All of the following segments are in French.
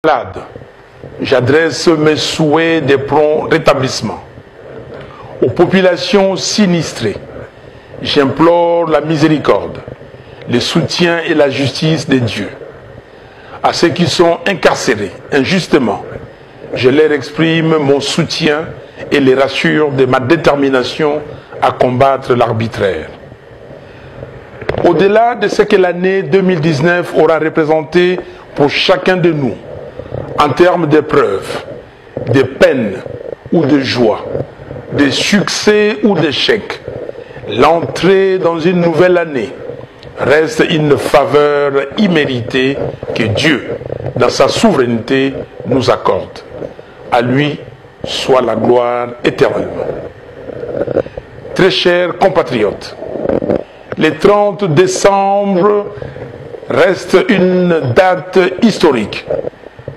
Malades, j'adresse mes souhaits de prompt rétablissement. Aux populations sinistrées, j'implore la miséricorde, le soutien et la justice de Dieu. À ceux qui sont incarcérés injustement, je leur exprime mon soutien et les rassure de ma détermination à combattre l'arbitraire. Au-delà de ce que l'année 2019 aura représenté pour chacun de nous, en termes d'épreuves, de peines ou de joie, de succès ou d'échecs, l'entrée dans une nouvelle année reste une faveur imméritée que Dieu, dans sa souveraineté, nous accorde. À lui soit la gloire éternellement. Très chers compatriotes, le 30 décembre reste une date historique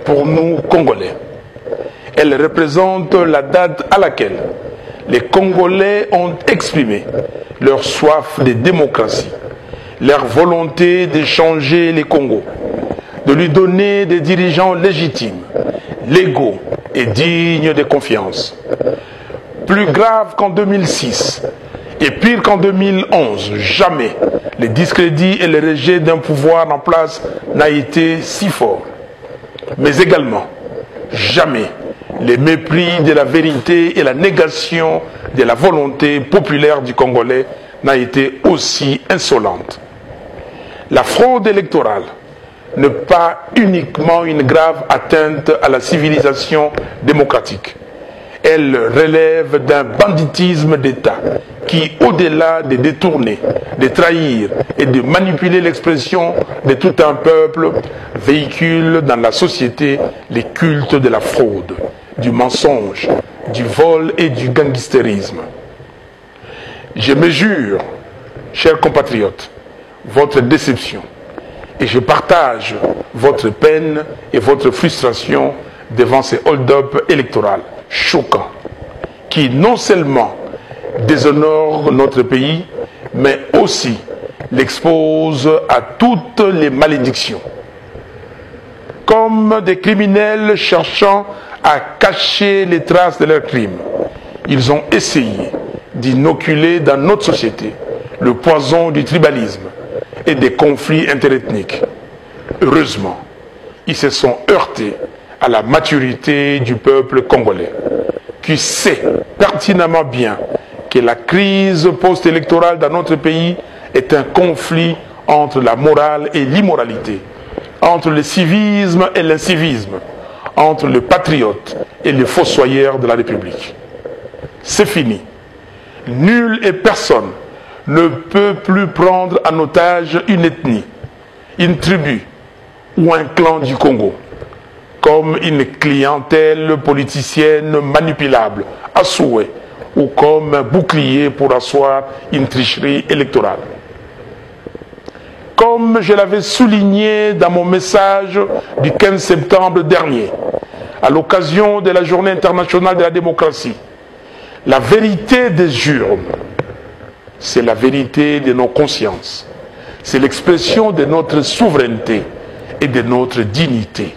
pour nous Congolais. Elle représente la date à laquelle les Congolais ont exprimé leur soif de démocratie, leur volonté de changer les Congos, de lui donner des dirigeants légitimes, légaux et dignes de confiance. Plus grave qu'en 2006 et pire qu'en 2011, jamais le discrédit et le rejet d'un pouvoir en place n'a été si fort. Mais également, jamais le mépris de la vérité et la négation de la volonté populaire du Congolais n'a été aussi insolente. La fraude électorale n'est pas uniquement une grave atteinte à la civilisation démocratique. Elle relève d'un banditisme d'État qui, au-delà de détourner, de trahir et de manipuler l'expression de tout un peuple, véhicule dans la société les cultes de la fraude, du mensonge, du vol et du gangstérisme. Je mesure, chers compatriotes, votre déception et je partage votre peine et votre frustration devant ces hold-up électoraux choquants qui non seulement déshonorent notre pays, mais aussi l'exposent à toutes les malédictions. Comme des criminels cherchant à cacher les traces de leurs crimes, ils ont essayé d'inoculer dans notre société le poison du tribalisme et des conflits interethniques. Heureusement, ils se sont heurtés à la maturité du peuple congolais, qui sait pertinemment bien que la crise post-électorale dans notre pays est un conflit entre la morale et l'immoralité, entre le civisme et l'incivisme, entre le patriote et le fossoyeur de la République. C'est fini. Nul et personne ne peut plus prendre en otage une ethnie, une tribu ou un clan du Congo comme une clientèle politicienne manipulable à souhait ou comme un bouclier pour asseoir une tricherie électorale. Comme je l'avais souligné dans mon message du 15 septembre dernier, à l'occasion de la Journée internationale de la démocratie, la vérité des urnes, c'est la vérité de nos consciences, c'est l'expression de notre souveraineté et de notre dignité.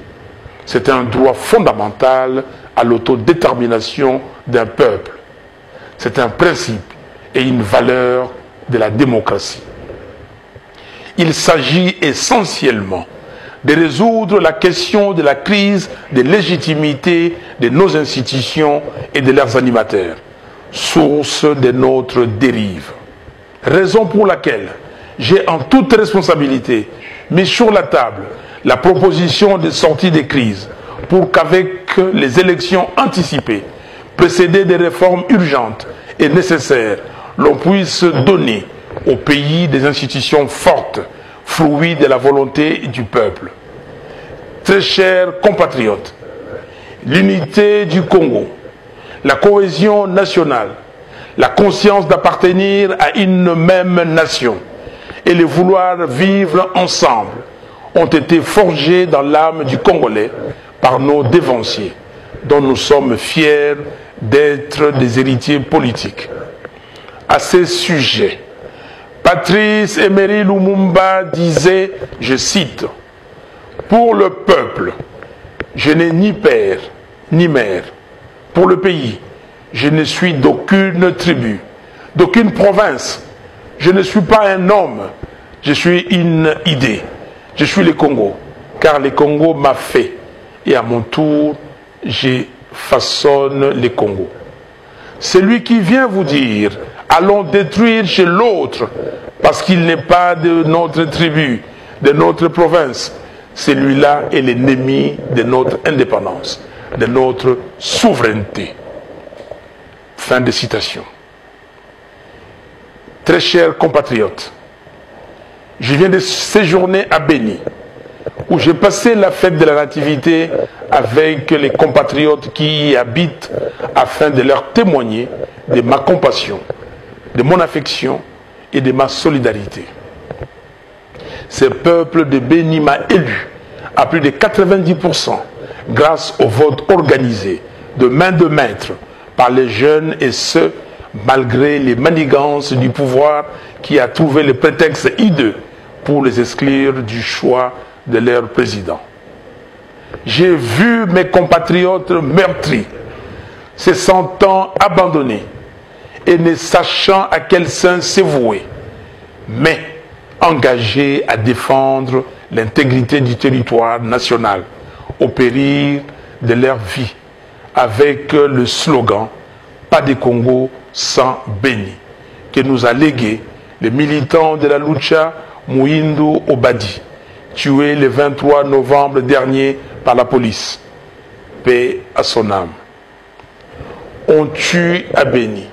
C'est un droit fondamental à l'autodétermination d'un peuple. C'est un principe et une valeur de la démocratie. Il s'agit essentiellement de résoudre la question de la crise de légitimité de nos institutions et de leurs animateurs, source de notre dérive. Raison pour laquelle j'ai en toute responsabilité mis sur la table la proposition de sortie des crises pour qu'avec les élections anticipées, précédées des réformes urgentes et nécessaires, l'on puisse donner au pays des institutions fortes, fruits de la volonté du peuple. Très chers compatriotes, l'unité du Congo, la cohésion nationale, la conscience d'appartenir à une même nation et le vouloir vivre ensemble ont été forgés dans l'âme du Congolais par nos dévanciers, dont nous sommes fiers d'être des héritiers politiques. À ce sujet, Patrice Emery Lumumba disait, je cite, « Pour le peuple, Je n'ai ni père, ni mère. Pour le pays, je ne suis d'aucune tribu, d'aucune province. Je ne suis pas un homme, je suis une idée. Je suis le Congo, car le Congo m'a fait. Et à mon tour, je façonne le Congo. Celui qui vient vous dire, allons détruire chez l'autre, parce qu'il n'est pas de notre tribu, de notre province, celui-là est l'ennemi de notre indépendance, de notre souveraineté. Fin de citation. Très chers compatriotes, je viens de séjourner à Béni, où j'ai passé la fête de la Nativité avec les compatriotes qui y habitent afin de leur témoigner de ma compassion, de mon affection et de ma solidarité. Ce peuple de Béni m'a élu à plus de 90% grâce au vote organisé de main de maître par les jeunes et ceux malgré les manigances du pouvoir qui a trouvé le prétexte hideux pour les exclure du choix de leur président. J'ai vu mes compatriotes meurtris, se sentant abandonnés et ne sachant à quel sein se vouer, mais engagés à défendre l'intégrité du territoire national au péril de leur vie, avec le slogan « Pas de Congo sans Béni » que nous a légué les militants de la Lucha Mouindou Obadi, tué le 23 novembre dernier par la police. Paix à son âme. On tue à Béni,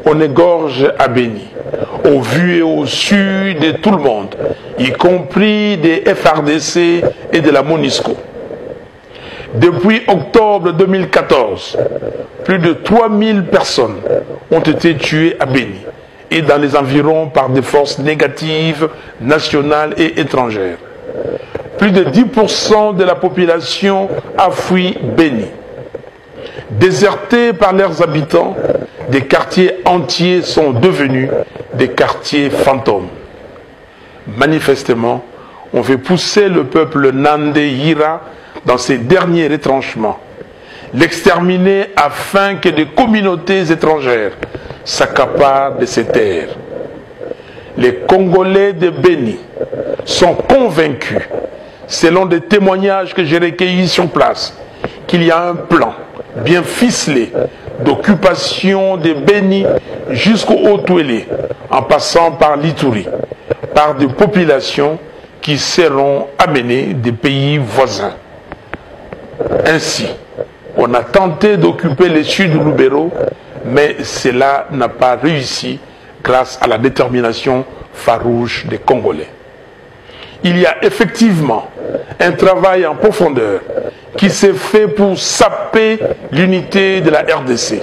on égorge à Béni, au vu et au su de tout le monde, y compris des FRDC et de la MONUSCO. Depuis octobre 2014, plus de 3000 personnes ont été tuées à Béni et dans les environs par des forces négatives nationales et étrangères. Plus de 10% de la population a fui Béni. Désertés par leurs habitants, des quartiers entiers sont devenus des quartiers fantômes. Manifestement, on veut pousser le peuple Nandé Yira dans ses derniers retranchements, l'exterminer afin que des communautés étrangères s'accaparent de ses terres. Les Congolais de Béni sont convaincus, selon des témoignages que j'ai recueillis sur place, qu'il y a un plan bien ficelé d'occupation de Béni jusqu'au Haut-Touélé, en passant par l'Ituri, par des populations qui seront amenées des pays voisins. Ainsi, on a tenté d'occuper le sud de Lubero, mais cela n'a pas réussi grâce à la détermination farouche des Congolais. Il y a effectivement un travail en profondeur qui s'est fait pour saper l'unité de la RDC.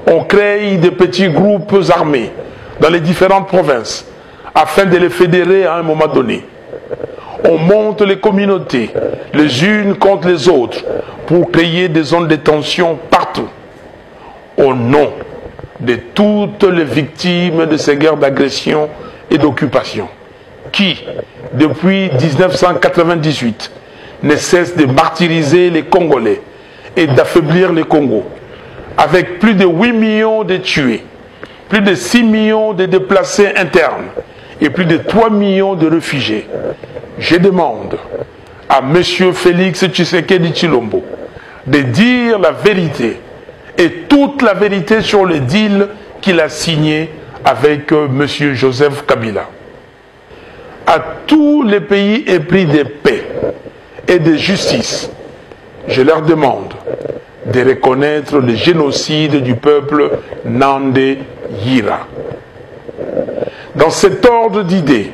On crée des petits groupes armés dans les différentes provinces afin de les fédérer à un moment donné. On monte les communautés les unes contre les autres pour créer des zones de tension partout. Au nom de toutes les victimes de ces guerres d'agression et d'occupation, qui, depuis 1998, ne cessent de martyriser les Congolais et d'affaiblir le Congo, avec plus de 8 millions de tués, plus de 6 millions de déplacés internes et plus de 3 millions de réfugiés. Je demande à M. Félix Tshisekedi Tshilombo de dire la vérité et toute la vérité sur le deal qu'il a signé avec M. Joseph Kabila. À tous les pays épris de paix et de justice, je leur demande de reconnaître le génocide du peuple Nandé Yira. Dans cet ordre d'idées,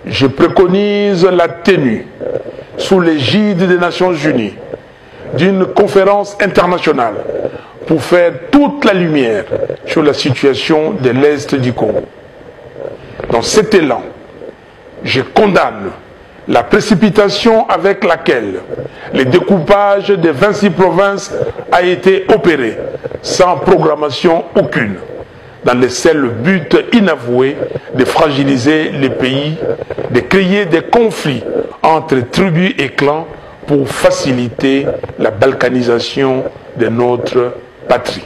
je préconise la tenue, sous l'égide des Nations Unies, d'une conférence internationale pour faire toute la lumière sur la situation de l'Est du Congo. Dans cet élan, je condamne la précipitation avec laquelle le découpage des 26 provinces a été opéré sans programmation aucune, dans le seul but inavoué de fragiliser les pays, de créer des conflits entre tribus et clans pour faciliter la balkanisation de notre patrie.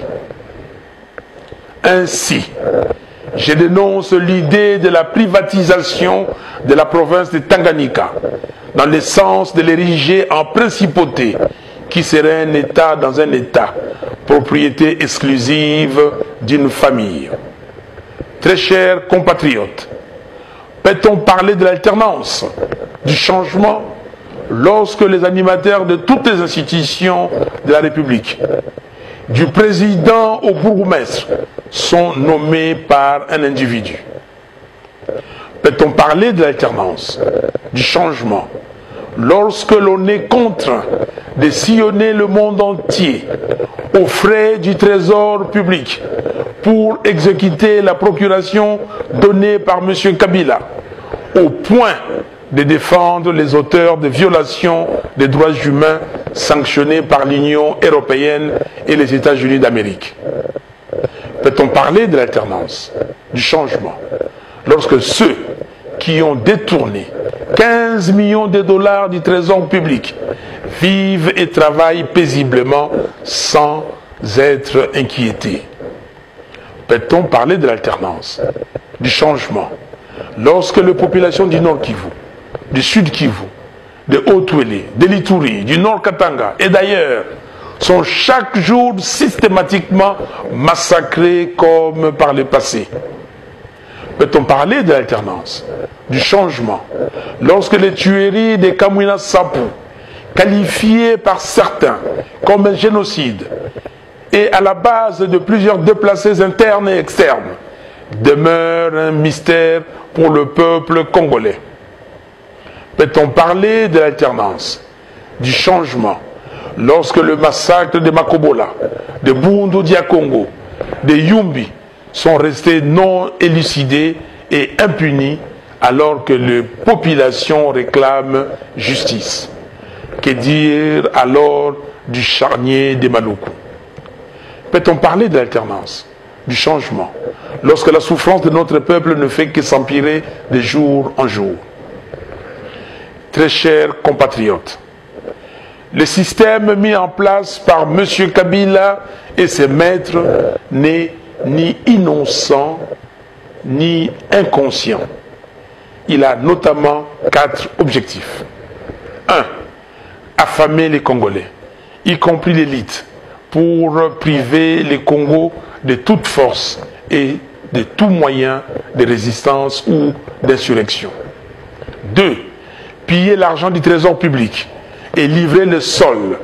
Ainsi, je dénonce l'idée de la privatisation de la province de Tanganyika, dans le sens de l'ériger en principauté, qui serait un État dans un État, propriété exclusive d'une famille. Très chers compatriotes, peut-on parler de l'alternance, du changement, lorsque les animateurs de toutes les institutions de la République, du président au bourgmestre, sont nommés par un individu? Peut-on parler de l'alternance, du changement, lorsque l'on est contraint de sillonner le monde entier aux frais du trésor public pour exécuter la procuration donnée par M. Kabila, au point de défendre les auteurs de violations des droits humains sanctionnés par l'Union européenne et les États-Unis d'Amérique? Peut-on parler de l'alternance, du changement, lorsque ceux qui ont détourné 15 millions de dollars du trésor public vivent et travaillent paisiblement sans être inquiétés? Peut-on parler de l'alternance, du changement, lorsque les populations du Nord Kivu, du Sud Kivu, de Haut-Ouélé, de l'Ituri, du Nord Katanga et d'ailleurs sont chaque jour systématiquement massacrés comme par le passé? Peut-on parler de l'alternance, du changement, lorsque les tueries de Kamwina Sapu, qualifiées par certains comme un génocide et à la base de plusieurs déplacés internes et externes, demeurent un mystère pour le peuple congolais? Peut-on parler de l'alternance, du changement, lorsque le massacre de Makobola, de Bundu Dia Congo, de Yumbi sont restés non élucidés et impunis alors que les populations réclament justice? Que dire alors du charnier des Maluku? Peut-on parler de l'alternance, du changement, lorsque la souffrance de notre peuple ne fait que s'empirer de jour en jour? Très chers compatriotes, le système mis en place par M. Kabila et ses maîtres n'est ni innocent ni inconscient. Il a notamment 4 objectifs. 1. Affamer les Congolais, y compris l'élite, pour priver les Congos de toute force et de tout moyen de résistance ou d'insurrection. 2. Piller l'argent du trésor public et livrer le sol,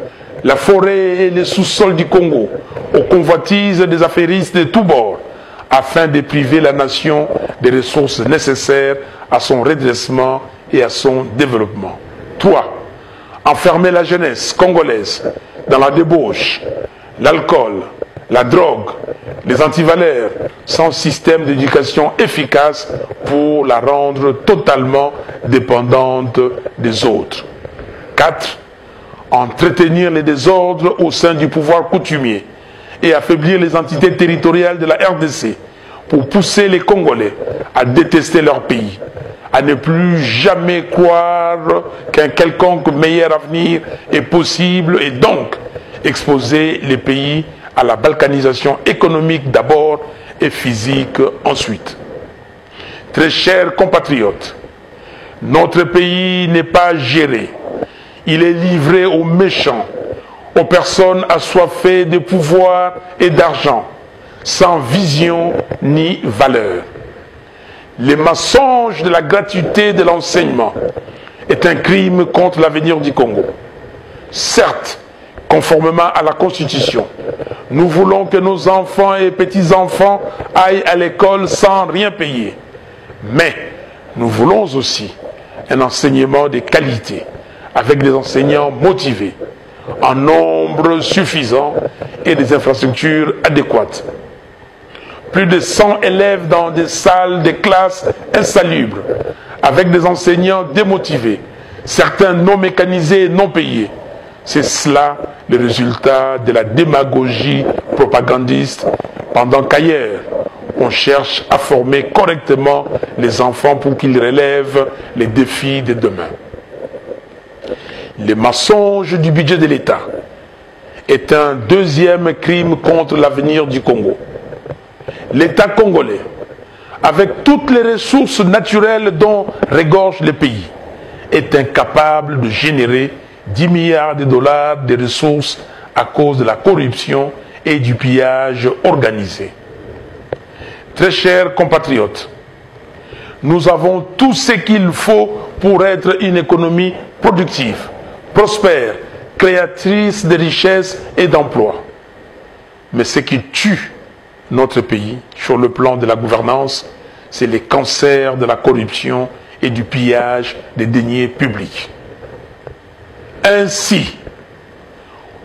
la forêt et le sous-sol du Congo aux convoitises des affairistes de tous bords, afin de priver la nation des ressources nécessaires à son redressement et à son développement. 3. Enfermer la jeunesse congolaise dans la débauche, l'alcool, la drogue, les antivaleurs, sans système d'éducation efficace pour la rendre totalement dépendante des autres. 4. Entretenir les désordres au sein du pouvoir coutumier et affaiblir les entités territoriales de la RDC pour pousser les Congolais à détester leur pays, à ne plus jamais croire qu'un quelconque meilleur avenir est possible et donc exposer les pays à la balkanisation économique d'abord et physique ensuite. Très chers compatriotes, notre pays n'est pas géré. Il est livré aux méchants, aux personnes assoiffées de pouvoir et d'argent, sans vision ni valeur. Le mensonge de la gratuité de l'enseignement est un crime contre l'avenir du Congo. Certes, conformément à la Constitution, nous voulons que nos enfants et petits-enfants aillent à l'école sans rien payer. Mais nous voulons aussi un enseignement de qualité, avec des enseignants motivés, en nombre suffisant et des infrastructures adéquates. Plus de 100 élèves dans des salles de classe insalubres, avec des enseignants démotivés, certains non mécanisés et non payés. C'est cela le résultat de la démagogie propagandiste, pendant qu'ailleurs, on cherche à former correctement les enfants pour qu'ils relèvent les défis de demain. Le mensonge du budget de l'État est un deuxième crime contre l'avenir du Congo. L'État congolais, avec toutes les ressources naturelles dont regorge le pays, est incapable de générer 10 milliards de dollars de ressources à cause de la corruption et du pillage organisé. Très chers compatriotes, nous avons tout ce qu'il faut pour être une économie productive, prospère, créatrice de richesses et d'emplois. Mais ce qui tue notre pays sur le plan de la gouvernance, c'est les cancers de la corruption et du pillage des deniers publics. Ainsi,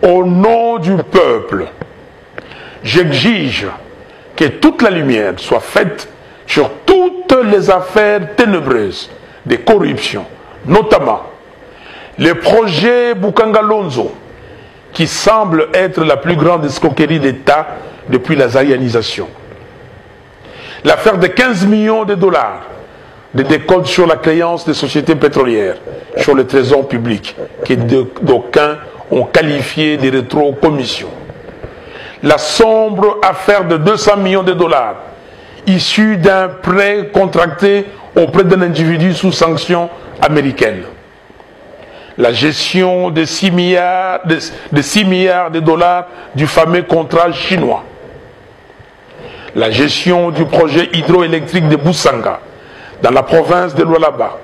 au nom du peuple, j'exige que toute la lumière soit faite sur toutes les affaires ténébreuses de corruption, notamment le projet Boukangalonzo, qui semble être la plus grande escroquerie d'État depuis la zaïanisation. L'affaire de 15 millions de dollars de décompte sur la créance des sociétés pétrolières, sur le trésor public, que d'aucuns ont qualifié de rétro-commission. La sombre affaire de 200 millions de dollars, issue d'un prêt contracté auprès d'un individu sous sanction américaine. La gestion de 6 milliards de dollars du fameux contrat chinois. La gestion du projet hydroélectrique de Boussanga, dans la province de Lualaba,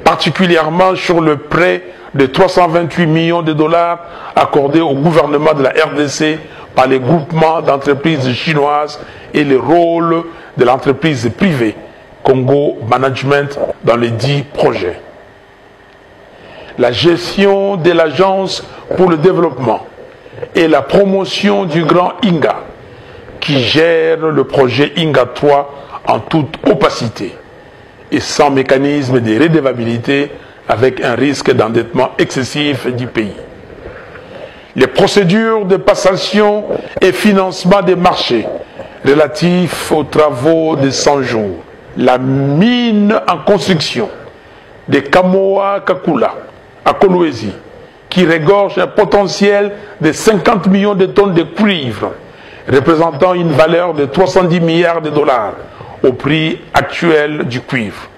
particulièrement sur le prêt de 328 millions de dollars accordé au gouvernement de la RDC par les groupements d'entreprises chinoises et le rôle de l'entreprise privée Congo Management dans les 10 projets. La gestion de l'Agence pour le développement et la promotion du Grand Inga, qui gère le projet Inga 3 en toute opacité et sans mécanisme de redevabilité, avec un risque d'endettement excessif du pays. Les procédures de passation et financement des marchés relatifs aux travaux de 100 jours. La mine en construction de Kamoa Kakula à Kolwezi, qui regorge un potentiel de 50 millions de tonnes de cuivre, représentant une valeur de 310 milliards de dollars au prix actuel du cuivre.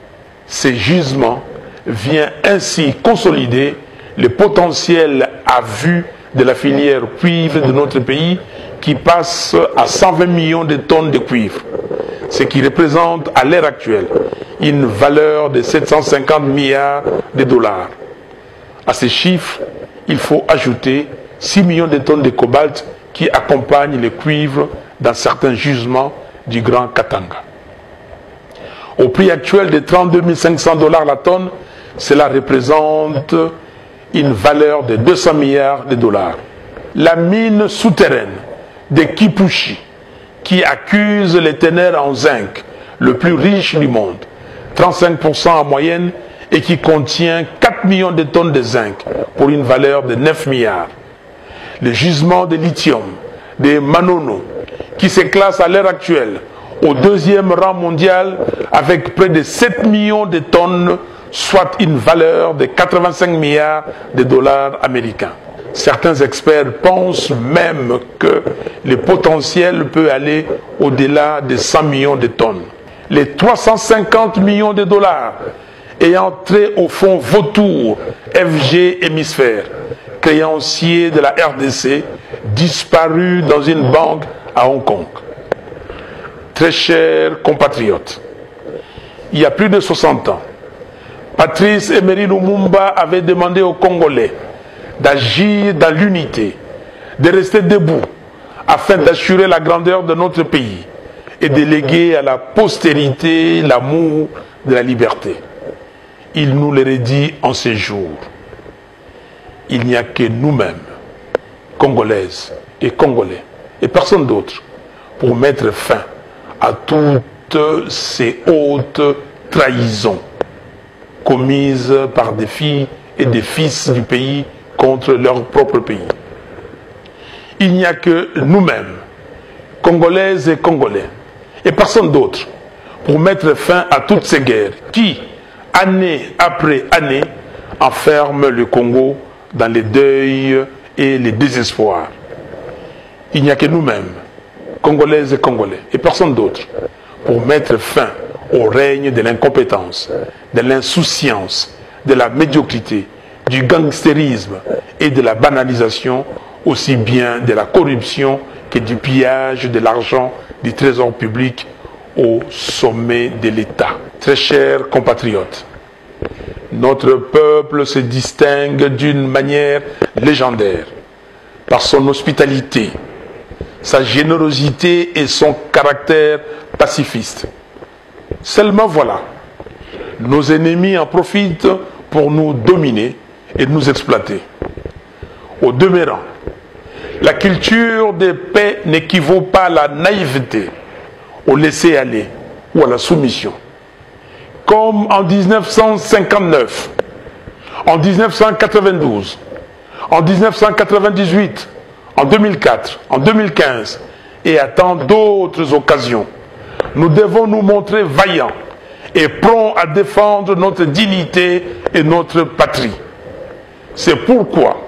Ces gisements vient ainsi consolider le potentiel à vue de la filière cuivre de notre pays, qui passe à 120 millions de tonnes de cuivre, ce qui représente à l'heure actuelle une valeur de 750 milliards de dollars. À ces chiffres, il faut ajouter 6 millions de tonnes de cobalt qui accompagnent le cuivre dans certains gisements du Grand Katanga. Au prix actuel de 32 500 dollars la tonne, cela représente une valeur de 200 milliards de dollars. La mine souterraine de Kipushi, qui accuse les ténèbres en zinc, le plus riche du monde, 35% en moyenne, et qui contient 4 millions de tonnes de zinc pour une valeur de 9 milliards. Le gisement de lithium de Manono, qui se classe à l'heure actuelle au 2e rang mondial avec près de 7 millions de tonnes, soit une valeur de 85 milliards de dollars américains. Certains experts pensent même que le potentiel peut aller au-delà de 100 millions de tonnes. Les 350 millions de dollars ayant trait au fonds Vautour FG Hémisphère, créancier de la RDC, disparu dans une banque à Hong Kong. Très chers compatriotes, il y a plus de 60 ans, Patrice Emery Lumumba avait demandé aux Congolais d'agir dans l'unité, de rester debout, afin d'assurer la grandeur de notre pays et de léguer à la postérité l'amour de la liberté. Il nous le redit en ces jours. Il n'y a que nous-mêmes, Congolaises et Congolais, et personne d'autre, pour mettre fin à toutes ces hautes trahisons commises par des filles et des fils du pays contre leur propre pays. Il n'y a que nous-mêmes, Congolaises et Congolais, et personne d'autre, pour mettre fin à toutes ces guerres qui, année après année, enferment le Congo dans les deuils et les désespoirs. Il n'y a que nous-mêmes, Congolaises et Congolais, et personne d'autre, pour mettre fin au règne de l'incompétence, de l'insouciance, de la médiocrité, du gangstérisme et de la banalisation, aussi bien de la corruption que du pillage de l'argent du trésor public au sommet de l'État. Très chers compatriotes, notre peuple se distingue d'une manière légendaire par son hospitalité, sa générosité et son caractère pacifiste. Seulement voilà, nos ennemis en profitent pour nous dominer et nous exploiter. Au demeurant, la culture de paix n'équivaut pas à la naïveté, au laisser-aller ou à la soumission. Comme en 1959, en 1992, en 1998, en 2004, en 2015 et à tant d'autres occasions, nous devons nous montrer vaillants et prompts à défendre notre dignité et notre patrie. C'est pourquoi,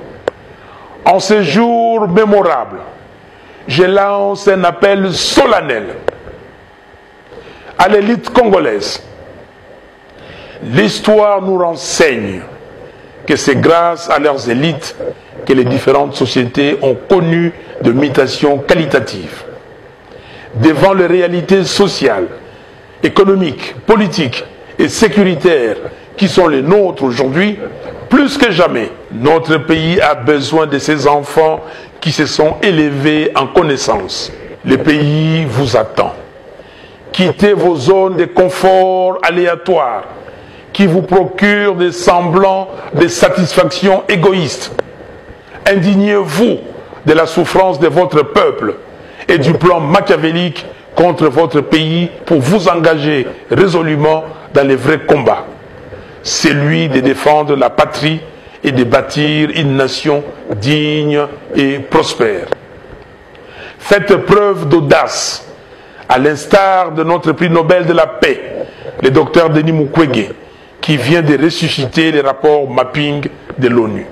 en ces jours mémorables, je lance un appel solennel à l'élite congolaise. L'histoire nous renseigne que c'est grâce à leurs élites que les différentes sociétés ont connu de mutations qualitatives. Devant les réalités sociales, économiques, politiques et sécuritaires qui sont les nôtres aujourd'hui, plus que jamais, notre pays a besoin de ces enfants qui se sont élevés en connaissance. Le pays vous attend. Quittez vos zones de confort aléatoires qui vous procurent des semblants de satisfaction égoïste. Indignez-vous de la souffrance de votre peuple et du plan machiavélique contre votre pays pour vous engager résolument dans les vrais combats. Celui de défendre la patrie et de bâtir une nation digne et prospère. Faites preuve d'audace, à l'instar de notre prix Nobel de la paix, le docteur Denis Mukwege, qui vient de ressusciter les rapports mapping de l'ONU.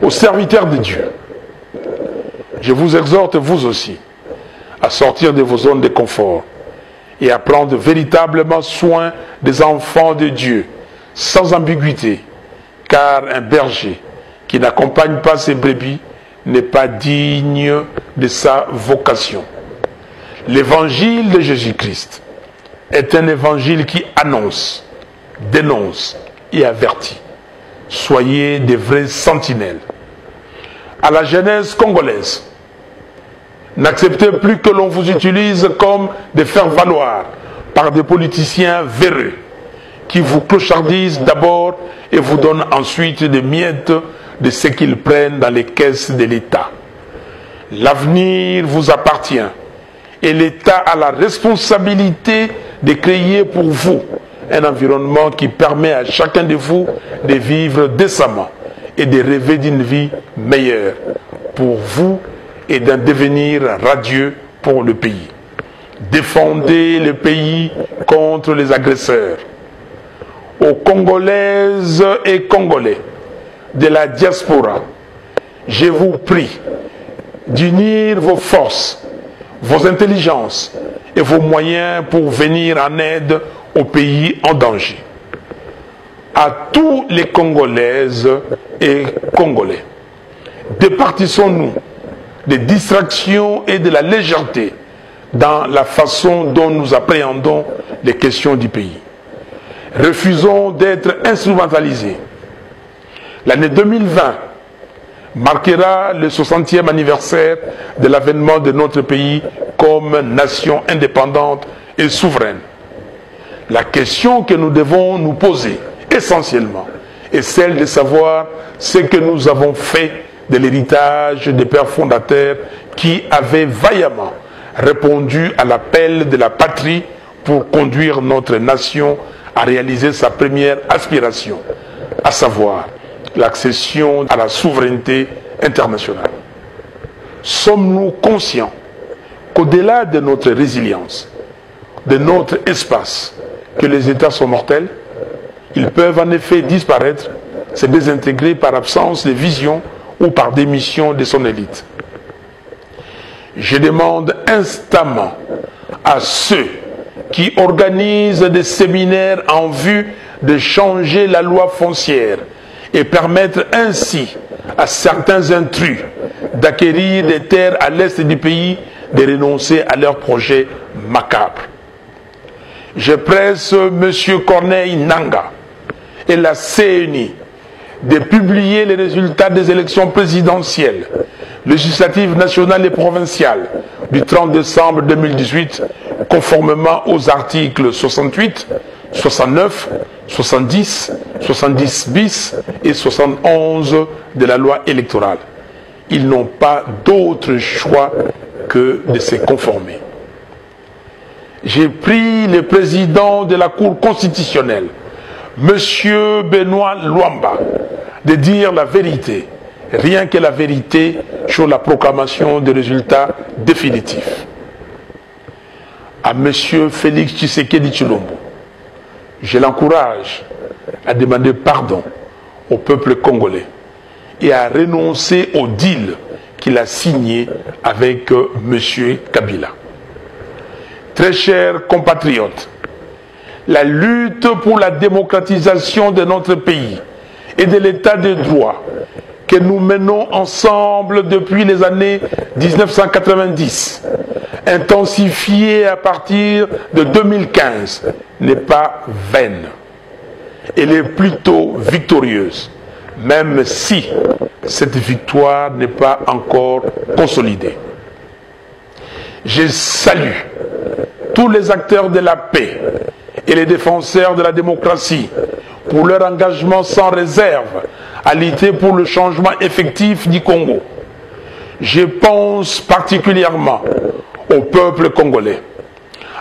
Aux serviteurs de Dieu, je vous exhorte vous aussi à sortir de vos zones de confort et à prendre véritablement soin des enfants de Dieu, sans ambiguïté, car un berger qui n'accompagne pas ses brebis n'est pas digne de sa vocation. L'évangile de Jésus-Christ est un évangile qui annonce, dénonce et avertit. Soyez des vrais sentinelles. À la jeunesse congolaise, n'acceptez plus que l'on vous utilise comme des faire-valoir par des politiciens véreux qui vous clochardisent d'abord et vous donnent ensuite des miettes de ce qu'ils prennent dans les caisses de l'État. L'avenir vous appartient et l'État a la responsabilité de créer pour vous un environnement qui permet à chacun de vous de vivre décemment et de rêver d'une vie meilleure pour vous et d'un devenir radieux pour le pays. Défendez le pays contre les agresseurs. Aux Congolaises et Congolais de la diaspora, je vous prie d'unir vos forces, vos intelligences et vos moyens pour venir en aide aux pays en danger. À tous les Congolaises et Congolais, départissons-nous des distractions et de la légèreté dans la façon dont nous appréhendons les questions du pays. Refusons d'être instrumentalisés. L'année 2020 marquera le 60e anniversaire de l'avènement de notre pays comme nation indépendante et souveraine. La question que nous devons nous poser essentiellement est celle de savoir ce que nous avons fait de l'héritage des pères fondateurs qui avaient vaillamment répondu à l'appel de la patrie pour conduire notre nation à réaliser sa première aspiration, à savoir l'accession à la souveraineté internationale. Sommes-nous conscients qu'au-delà de notre résilience, de notre espace, que les États sont mortels? Ils peuvent en effet disparaître s'est désintégré par absence de vision ou par démission de son élite. Je demande instamment à ceux qui organisent des séminaires en vue de changer la loi foncière et permettre ainsi à certains intrus d'acquérir des terres à l'est du pays de renoncer à leurs projets macabres. Je presse M. Corneille Nangaa et la CENI de publier les résultats des élections présidentielles, législatives nationales et provinciales du 30 décembre 2018, conformément aux articles 68, 69, 70, 70 bis et 71 de la loi électorale. Ils n'ont pas d'autre choix que de se conformer. J'ai pris le président de la Cour constitutionnelle, M. Benoît Luamba, de dire la vérité, rien que la vérité sur la proclamation des résultats définitifs. À M. Félix Tshisekedi Tshilombo, je l'encourage à demander pardon au peuple congolais et à renoncer au deal qu'il a signé avec M. Kabila. Très chers compatriotes, la lutte pour la démocratisation de notre pays et de l'état de droit que nous menons ensemble depuis les années 1990, intensifiée à partir de 2015, n'est pas vaine. Elle est plutôt victorieuse, même si cette victoire n'est pas encore consolidée. Je salue tous les acteurs de la paix et les défenseurs de la démocratie pour leur engagement sans réserve à lutter pour le changement effectif du Congo. Je pense particulièrement au peuple congolais.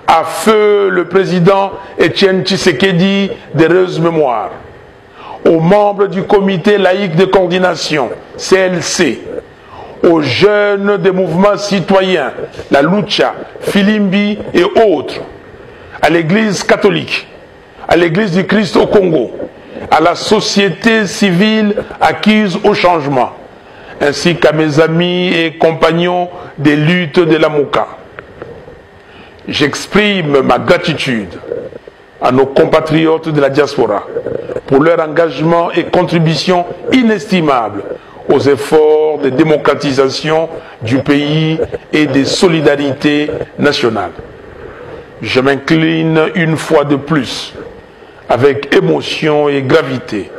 À feu le président Etienne Tshisekedi d'heureuse mémoire, aux membres du comité laïque de coordination, CLC, aux jeunes des mouvements citoyens, la Lucha, Filimbi et autres, à l'église catholique, à l'église du Christ au Congo, à la société civile acquise au changement, ainsi qu'à mes amis et compagnons des luttes de la Mouka. J'exprime ma gratitude à nos compatriotes de la diaspora pour leur engagement et contribution inestimable aux efforts de démocratisation du pays et de solidarité nationale. Je m'incline une fois de plus, avec émotion et gravité,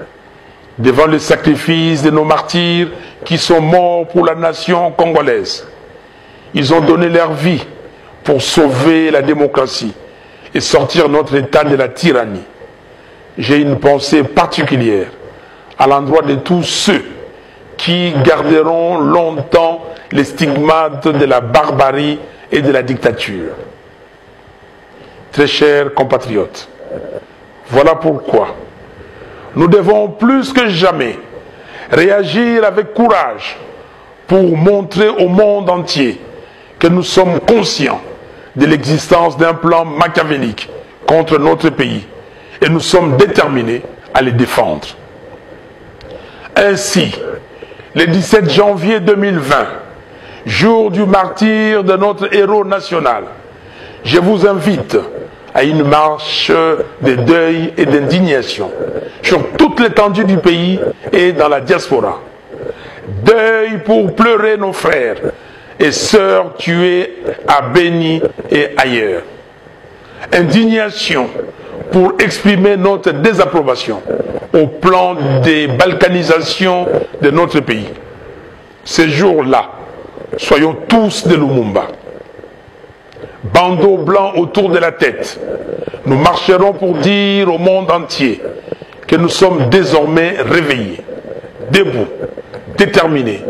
devant le sacrifice de nos martyrs qui sont morts pour la nation congolaise. Ils ont donné leur vie pour sauver la démocratie et sortir notre État de la tyrannie. J'ai une pensée particulière à l'endroit de tous ceux qui garderont longtemps les stigmates de la barbarie et de la dictature. Très chers compatriotes, voilà pourquoi nous devons plus que jamais réagir avec courage pour montrer au monde entier que nous sommes conscients de l'existence d'un plan machiavélique contre notre pays et nous sommes déterminés à les défendre. Ainsi, le 17 janvier 2020, jour du martyre de notre héros national, je vous invite à une marche de deuil et d'indignation sur toute l'étendue du pays et dans la diaspora. Deuil pour pleurer nos frères et sœurs tués à Beni et ailleurs. Indignation pour exprimer notre désapprobation au plan de balkanisation de notre pays. Ces jours-là, soyons tous de Lumumba. Bandeau blanc autour de la tête, nous marcherons pour dire au monde entier que nous sommes désormais réveillés, debout, déterminés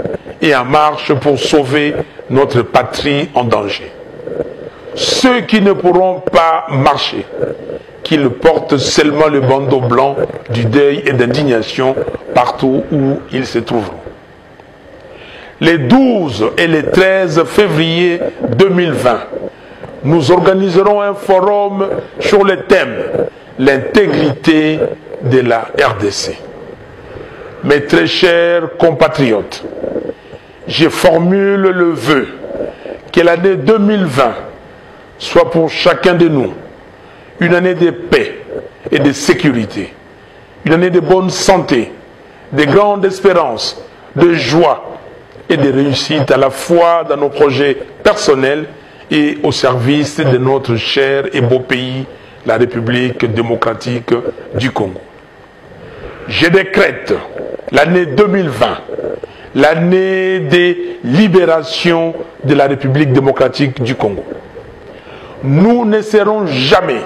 et en marche pour sauver notre patrie en danger. Ceux qui ne pourront pas marcher, qu'ils portent seulement le bandeau blanc du deuil et d'indignation partout où ils se trouveront. Les 12 et les 13 février 2020, nous organiserons un forum sur le thème « L'intégrité de la RDC ». mes très chers compatriotes, je formule le vœu que l'année 2020 soit pour chacun de nous une année de paix et de sécurité, une année de bonne santé, de grande espérance, de joie et de réussite à la fois dans nos projets personnels et au service de notre cher et beau pays, la République démocratique du Congo. Je décrète l'année 2020, l'année de libération de la République démocratique du Congo. Nous ne serons jamais,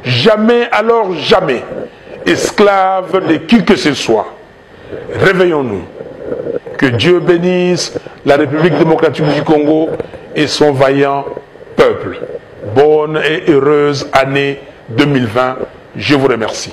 jamais alors jamais, esclaves de qui que ce soit. Réveillons-nous. Que Dieu bénisse la République démocratique du Congo et son vaillant peuple. Bonne et heureuse année 2020. Je vous remercie.